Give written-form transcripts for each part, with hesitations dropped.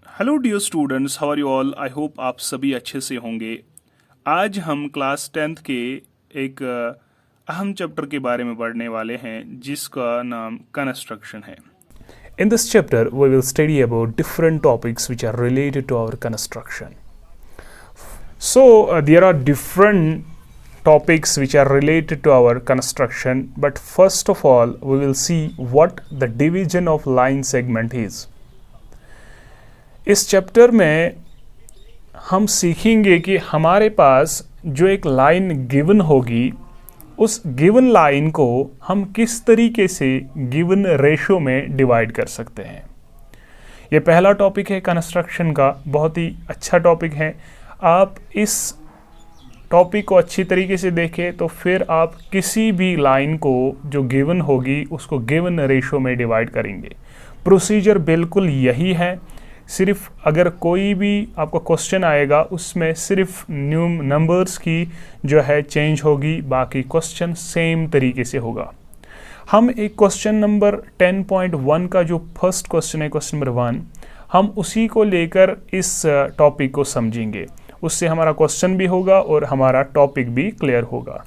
Hello dear students, how are you all. I hope आप सभी अच्छे से होंगे। आज हम क्लास 10th के एक अहम चैप्टर के बारे में पढ़ने वाले हैं जिसका नाम कंस्ट्रक्शन है। In this chapter, we will study about different topics which are related to our construction. So, there are different topics which are related to our construction, but first of all, we will see what the division of line segment is. इस chapter में हम सीखेंगे कि हमारे पास जो एक line given होगी, उस गिवन लाइन को हम किस तरीके से गिवन रेशो में डिवाइड कर सकते हैं। ये पहला टॉपिक है कंस्ट्रक्शन का, बहुत ही अच्छा टॉपिक है। आप इस टॉपिक को अच्छी तरीके से देखें तो फिर आप किसी भी लाइन को जो गिवन होगी उसको गिवन रेशो में डिवाइड करेंगे। प्रोसीजर बिल्कुल यही है, सिर्फ अगर कोई भी आपका क्वेश्चन आएगा उसमें सिर्फ न्यू नंबर्स की जो है चेंज होगी, बाकी क्वेश्चन सेम तरीके से होगा। हम एक क्वेश्चन नंबर 10.1 का जो फर्स्ट क्वेश्चन है, क्वेश्चन नंबर 1, हम उसी को लेकर इस टॉपिक को समझेंगे। उससे हमारा क्वेश्चन भी होगा और हमारा टॉपिक भी क्लियर होगा।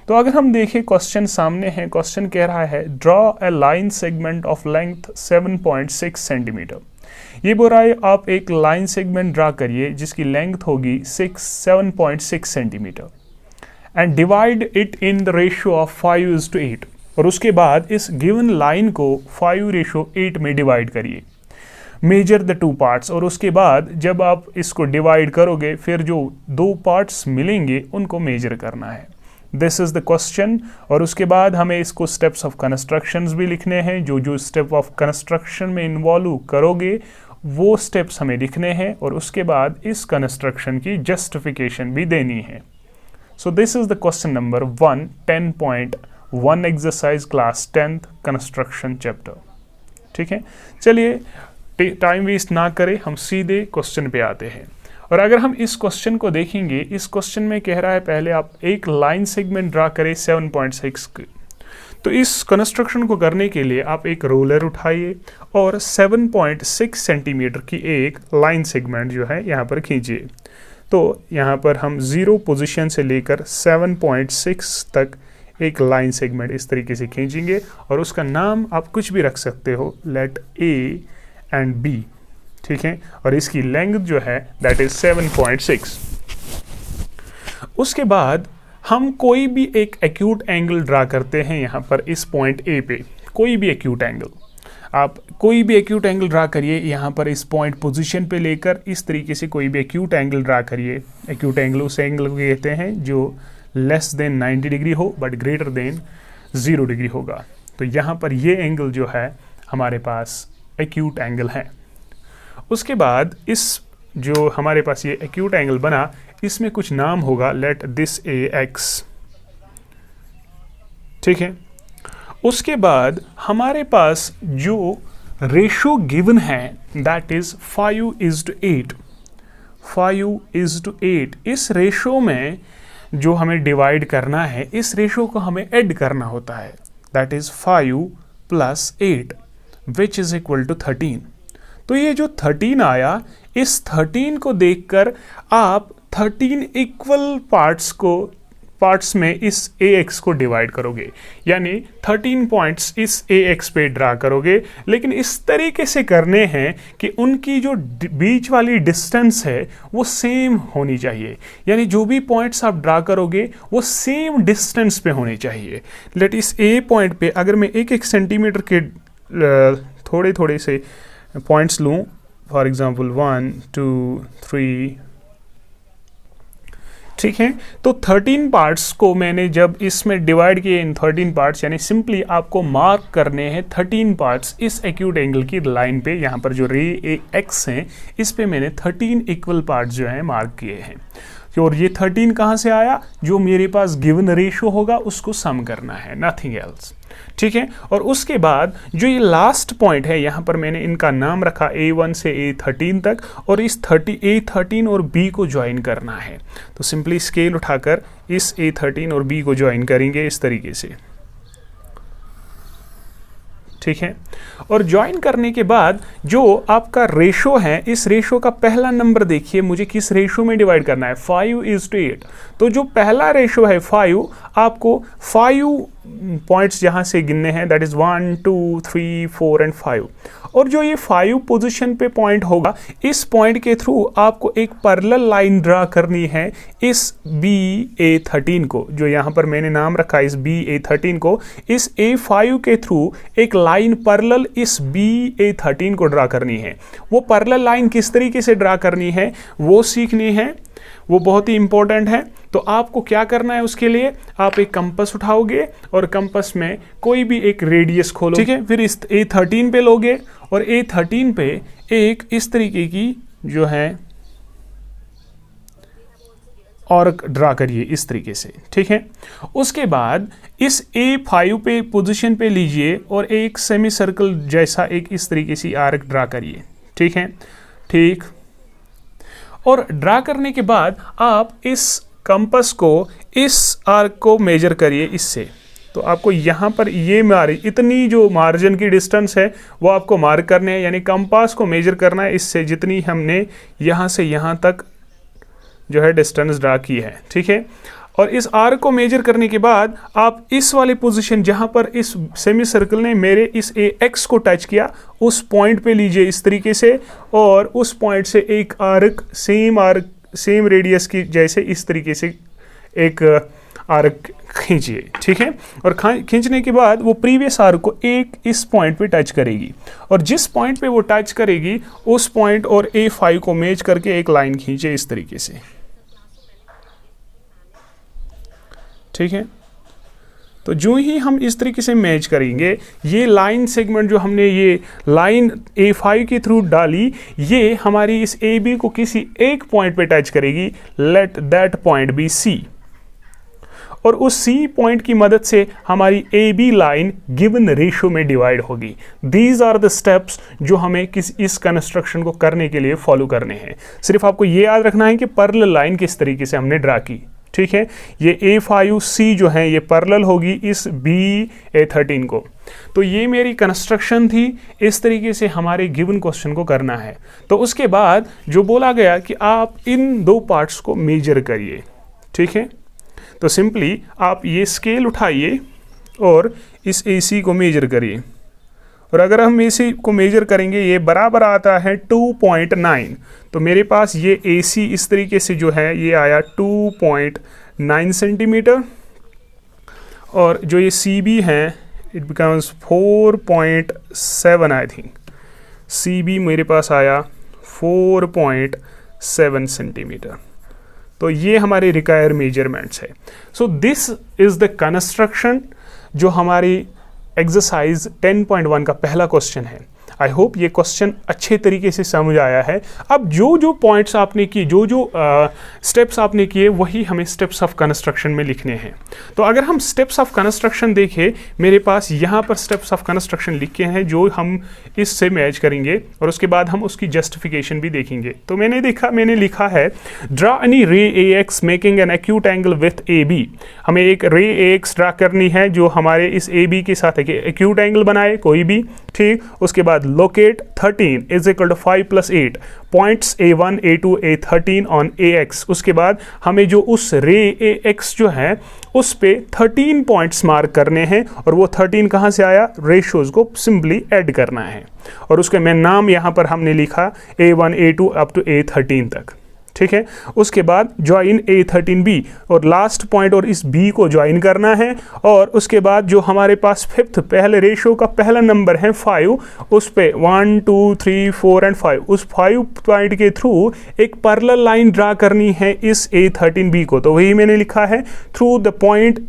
तो अगर हम देखें क्वेश्चन सामने है, क्वेश्चन कह रहा है draw a line segment of length 7.6 centimetre. ये बोल रहा है आप एक लाइन सेगमेंट ड्रा करिए जिसकी लेंथ होगी 7.6 centimetre and divide it in the ratio of 5:8। और उसके बाद इस गिवन लाइन को 5:8 में डिवाइड करिए। मेजर द टू पार्ट्स, और उसके बाद जब आप इसको डिवाइड करोगे फिर जो दो पार्ट्स मिलेंगे उनको मेजर करना है। This is the question. और उसके बाद हमें इसको स्टेप्स ऑफ कंस्ट्रक्शंस भी लिखने हैं। जो जो स्टेप ऑफ कंस्ट्रक्शन में इन्वॉल्व करोगे वो स्टेप्स हमें लिखने हैं और उसके बाद इस कंस्ट्रक्शन की जस्टिफिकेशन भी देनी है। So this is the question number 1, 10.1 exercise class 10th construction chapter. ठीक है, चलिए टाइम वेस्ट ना करें, हम सीधे क्वेश्चन पे आते हैं। और अगर हम इस क्वेश्चन को देखेंगे, इस क्वेश्चन में कह रहा है पहले आप एक लाइन सेगमेंट ड्रा करें 7.6 की। तो इस कंस्ट्रक्शन को करने के लिए आप एक रोलर उठाइए और 7.6 सेंटीमीटर की एक लाइन सेगमेंट जो है यहाँ पर खींचिए। तो यहाँ पर हम 0 पोजीशन से लेकर 7.6 तक एक लाइन सेगमेंट इस तरीके से खींचेंगे और उसका नाम आप कुछ भी रख सकते हो, लेट A एंड B। ठीक है, और इसकी लेंथ जो है दैट इज 7.6। उसके बाद हम कोई भी एक एक्यूट एंगल ड्रा करते हैं यहाँ पर इस पॉइंट A पे। कोई भी एक्यूट एंगल, आप कोई भी एक्यूट एंगल ड्रा करिए यहाँ पर इस पॉइंट पोजीशन पे लेकर इस तरीके से कोई भी एक्यूट एंगल ड्रा करिए। एक्यूट एंगल उस एंगल को कहते हैं जो लेस देन 90 डिग्री हो बट ग्रेटर देन 0 डिग्री होगा। तो यहाँ पर ये एंगल जो है हमारे पास एक्यूट एंगल है। उसके बाद इस जो हमारे पास ये एक्यूट एंगल बना, इसमें कुछ नाम होगा, लेट दिस AX। ठीक है, उसके बाद हमारे पास जो रेशो गिवन है दैट इज 5:8। 5:8 इस रेशो में जो हमें डिवाइड करना है, इस रेशो को हमें ऐड करना होता है, that is 5 + 8 which is equal to 13। तो ये जो 13 आया, इस 13 को देखकर आप 13 इक्वल पार्ट्स में इस AX को डिवाइड करोगे, यानी 13 पॉइंट्स इस AX पे ड्रा करोगे। लेकिन इस तरीके से करने हैं कि उनकी जो बीच वाली डिस्टेंस है वो सेम होनी चाहिए, यानी जो भी पॉइंट्स आप ड्रा करोगे वो सेम डिस्टेंस पे होने चाहिए। लेट इस A पॉइंट पे अगर मैं 1-1 सेंटीमीटर के थोड़े थोड़े से पॉइंट्स लूँ, फॉर एग्जाम्पल 1, 2, 3, ठीक है, तो 13 पार्ट्स को मैंने जब इसमें डिवाइड किए इन 13 पार्ट्स, यानी सिंपली आपको मार्क करने हैं 13 पार्ट्स इस एक्यूट एंगल की लाइन पे। यहाँ पर जो रे AX हैं इस पे मैंने 13 इक्वल पार्ट्स जो हैं मार्क किए हैं। और ये 13 कहाँ से आया, जो मेरे पास गिवन रेशो होगा उसको सम करना है, नथिंग एल्स। ठीक है, और उसके बाद जो ये लास्ट पॉइंट है यहाँ पर मैंने इनका नाम रखा A1 से A13 तक, और इस A13 और B को ज्वाइन करना है। तो सिंपली स्केल उठाकर इस A13 और B को ज्वाइन करेंगे इस तरीके से। ठीक है। और ज्वाइन करने के बाद जो आपका रेशो है, इस रेशो का पहला नंबर देखिए मुझे किस रेशो में डिवाइड करना है, 5:8। तो जो पहला रेशो है 5, आपको 5 पॉइंट्स जहां से गिनने हैं, दैट इज 1 2 3 4 एंड 5। और जो ये 5 पोजीशन पे पॉइंट होगा, इस पॉइंट के थ्रू आपको एक पैरेलल लाइन ड्रा करनी है इस BA13 को, जो यहाँ पर मैंने नाम रखा है इस BA13 को। इस A5 के थ्रू एक लाइन पैरेलल इस BA13 को ड्रा करनी है। वो पैरेलल लाइन किस तरीके से ड्रा करनी है वो सीखनी है, वो बहुत ही इंपॉर्टेंट है। तो आपको क्या करना है, उसके लिए आप एक कंपास उठाओगे और कंपास में कोई भी एक रेडियस खोलो, ठीक है। फिर इस A13 पे लोगे और A13 पे एक इस तरीके की जो है आर्क ड्रा करिए इस तरीके से, ठीक है। उसके बाद इस A5 पे पोजीशन पे लीजिए और एक सेमी सर्कल जैसा एक इस तरीके से आर्क ड्रा करिए, ठीक है, ठीक। और ड्रा करने के बाद आप इस कंपास को, इस आर्क को मेजर करिए इससे। तो आपको यहाँ पर ये इतनी जो मार्जिन की डिस्टेंस है वो आपको मार्क करने हैं, यानी कंपास को मेजर करना है इससे, जितनी हमने यहाँ से यहाँ तक जो है डिस्टेंस ड्रा की है, ठीक है। और इस आर्क को मेजर करने के बाद आप इस वाली पोजीशन जहां पर इस सेमी सर्कल ने मेरे इस AX को टच किया, उस पॉइंट पे लीजिए इस तरीके से, और उस पॉइंट से एक आर्क सेम रेडियस की जैसे इस तरीके से एक आर्क खींचिए, ठीक है। और खींचने के बाद वो प्रीवियस आर्क को एक इस पॉइंट पे टच करेगी, और जिस पॉइंट पे वो टच करेगी उस पॉइंट और A5 को मैच करके एक लाइन खींचे इस तरीके से, ठीक है। तो जो ही हम इस तरीके से मैच करेंगे, ये लाइन सेगमेंट जो हमने ये लाइन A5 के थ्रू डाली, ये हमारी इस AB को किसी एक पॉइंट पे टच करेगी, let that point be C। और उस C पॉइंट की मदद से हमारी AB लाइन गिवन रेशियो में डिवाइड होगी। दीज आर द स्टेप्स जो हमें इस कंस्ट्रक्शन को करने के लिए फॉलो करने हैं। सिर्फ आपको ये याद रखना है कि पैरेलल लाइन किस तरीके से हमने ड्रा की, ठीक है। ये A5C जो है ये पैरेलल होगी इस BA13 को। तो ये मेरी कंस्ट्रक्शन थी, इस तरीके से हमारे गिवन क्वेश्चन को करना है। तो उसके बाद जो बोला गया कि आप इन 2 पार्ट्स को मेजर करिए, ठीक है। तो सिंपली आप ये स्केल उठाइए और इस AC को मेजर करिए, और अगर हम AC को मेजर करेंगे ये बराबर आता है 2.9। तो मेरे पास ये AC इस तरीके से जो है ये आया 2.9 सेंटीमीटर, और जो ये CB है it becomes 4.7 I think. CB मेरे पास आया 4.7 सेंटीमीटर। तो ये हमारे रिक्वायर मेजरमेंट्स है। So this is the construction जो हमारी एक्सरसाइज 10.1 का पहला क्वेश्चन है। आई होप ये क्वेश्चन अच्छे तरीके से समझ आया है। अब जो जो पॉइंट्स आपने किए, जो जो स्टेप्स आपने किए, वही हमें स्टेप्स ऑफ कंस्ट्रक्शन में लिखने हैं। तो अगर हम स्टेप्स ऑफ कंस्ट्रक्शन देखें, मेरे पास यहाँ पर स्टेप्स ऑफ कंस्ट्रक्शन लिखे हैं जो हम इससे मैच करेंगे, और उसके बाद हम उसकी जस्टिफिकेशन भी देखेंगे। तो मैंने लिखा है, ड्रा एनी रे AX making an acute angle with AB। हमें एक रे AX ड्रा करनी है जो हमारे इस AB के साथ एक एक्यूट एंगल बनाए, कोई भी, ठीक। उसके बाद locate 13 is equal to 5 plus 8 points A1, A2, A13 on AX। उसके बाद हमें जो उस रे AX जो है उस पे 13 पॉइंट्स मार्क करने हैं, और वो 13 कहाँ से आया, रेशियोज को सिंपली ऐड करना है। और उसके मैं नाम यहाँ पर हमने लिखा A1, A2 up to A13 तक, ठीक है। उसके बाद ज्वाइन A13B, और लास्ट पॉइंट और इस B को ज्वाइन करना है। और उसके बाद जो हमारे पास फिफ्थ पहले रेशियो का पहला नंबर है 5, उस पे 1 2 3 4 एंड 5, उस 5 पॉइंट के थ्रू एक पैरेलल लाइन ड्रा करनी है इस A13B को। तो वही मैंने लिखा है, through the point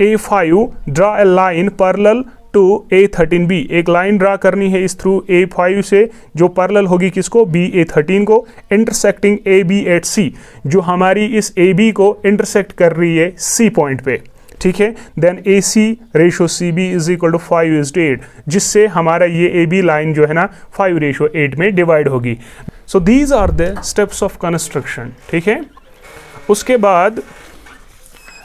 A5 draw a line parallel to A13B। एक लाइन ड्रा करनी है इस थ्रू A5 से जो पैरेलल होगी किसको, BA13 को, इंटरसेक्टिंग AB एट C, जो हमारी इस AB को इंटरसेक्ट कर रही है C पॉइंट पे, ठीक है। Then AC ratio CB is equal to 5:8, जिससे हमारा ये AB लाइन जो है ना 5:8 में डिवाइड होगी। So these are the steps of construction, ठीक है। उसके बाद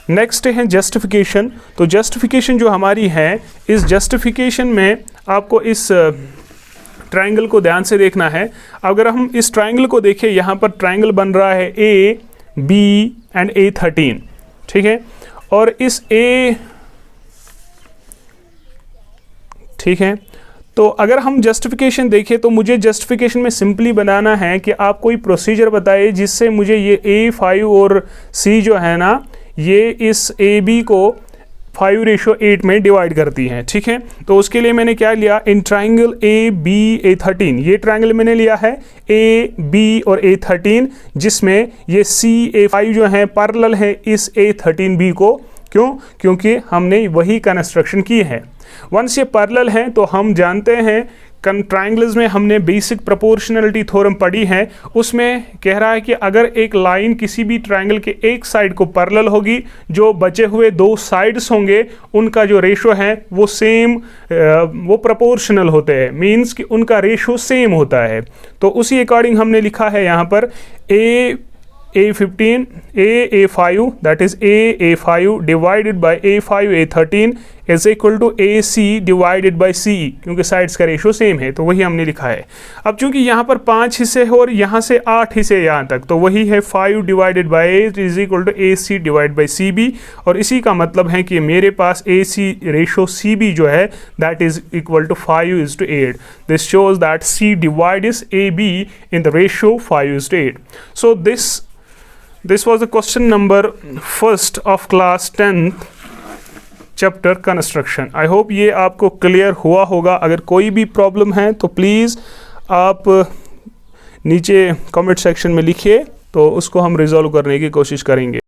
नेक्स्ट है जस्टिफिकेशन। तो जस्टिफिकेशन जो हमारी है, इस जस्टिफिकेशन में आपको इस ट्रायंगल को ध्यान से देखना है। अगर हम इस ट्रायंगल को देखें, यहाँ पर ट्रायंगल बन रहा है ए बी एंड A13, ठीक है। और इस ए, ठीक है, तो अगर हम जस्टिफिकेशन देखें तो मुझे जस्टिफिकेशन में सिंपली बनाना है कि आप कोई प्रोसीजर बताइए जिससे मुझे ये A5 और C जो है ना, ये इस AB को 5:8 में डिवाइड करती हैं, ठीक है। तो उसके लिए मैंने क्या लिया, इन ट्राइंगल ABA13, ये ट्राइंगल मैंने लिया है AB और A13, जिसमें ये CA5 जो है पैरेलल है इस A13B को। क्यों? क्योंकि हमने वही कंस्ट्रक्शन की है। वंस ये पैरेलल है तो हम जानते हैं ट्रायंगल्स में हमने बेसिक प्रोपोर्शनलिटी थ्योरम पढ़ी है, उसमें कह रहा है कि अगर एक लाइन किसी भी ट्रायंगल के एक साइड को पैरेलल होगी, जो बचे हुए दो साइड्स होंगे उनका जो रेशो है वो सेम, वो प्रोपोर्शनल होते हैं, मींस कि उनका रेशो सेम होता है। तो उसी अकॉर्डिंग हमने लिखा है यहाँ पर A15 A5 that is A5 divided by A5 A13 is equal to AC divided by CE, क्योंकि साइड्स का रेशो सेम है, तो वही हमने लिखा है। अब चूंकि यहाँ पर 5 हिस्से हैं और यहाँ से 8 हिस्से यहाँ तक, तो वही है 5 divided by 8 is equal to AC divide by CB, और इसी का मतलब है कि मेरे पास AC रेशो CB जो है that is equal to 5:8। This shows that C divides AB in the ratio 5:8। So this was the question number 1st of class 10th chapter construction. I hope ये आपको क्लियर हुआ होगा। अगर कोई भी problem है तो प्लीज़ आप नीचे कमेंट सेक्शन में लिखिए, तो उसको हम रिजॉल्व करने की कोशिश करेंगे।